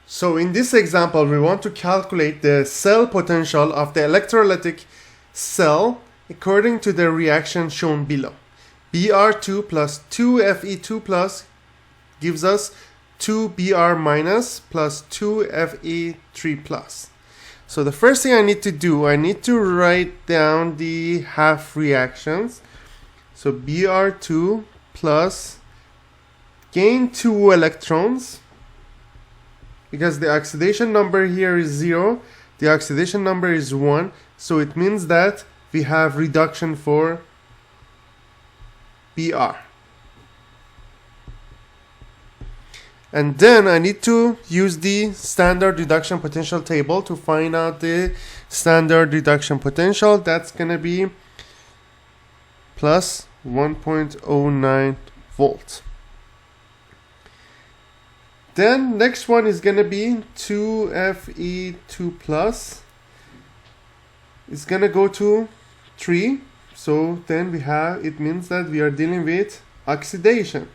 So in this example, we want to calculate the cell potential of the electrolytic cell according to the reaction shown below. Br2 plus 2Fe2 plus gives us 2Br minus plus 2Fe3 plus. So the first thing I need to do, I need to write down the half reactions. So Br2 plus gain 2 electrons, because the oxidation number here is 0, the oxidation number is 1, so it means that we have reduction for Br. And then I need to use the standard reduction potential table to find out the standard reduction potential. That's going to be plus 1.09 volts. Then next one is going to be 2Fe2 plus. It's going to go to 3. So then we have, it means that we are dealing with oxidation.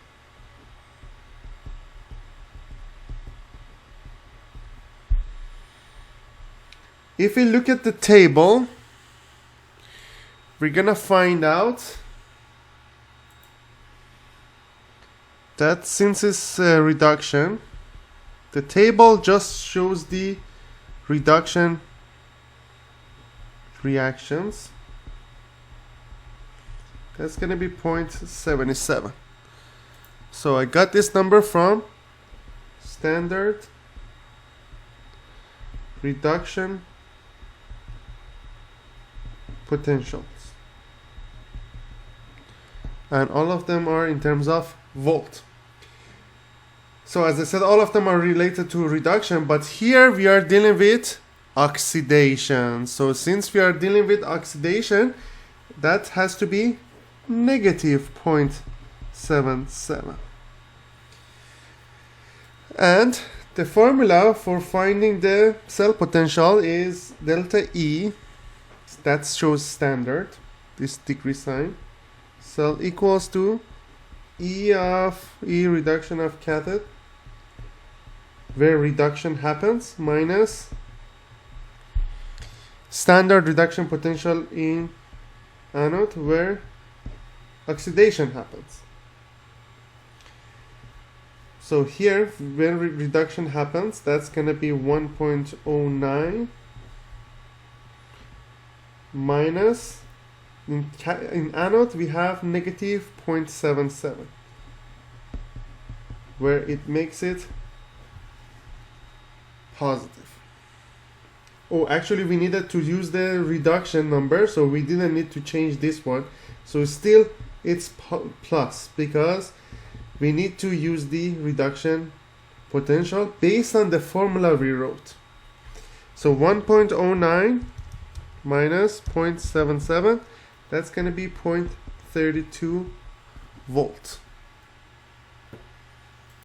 If we look at the table, we're going to find out that since it's reduction, the table just shows the reduction reactions. That's going to be 0.77. So I got this number from standard reduction potentials. And all of them are in terms of volt. So as I said, all of them are related to reduction, but here we are dealing with oxidation. So since we are dealing with oxidation, that has to be negative 0.77. And the formula for finding the cell potential is delta E, that shows standard, this degree sign, cell equals to E reduction of cathode, where reduction happens, minus standard reduction potential in anode, where oxidation happens. So here, when reduction happens, that's going to be 1.09 minus, in anode we have negative 0.77, where it makes it positive. Oh, actually we needed to use the reduction number, so we didn't need to change this one. So still it's plus, because we need to use the reduction potential based on the formula we wrote. So 1.09 minus 0.77, that's going to be 0.32 volts.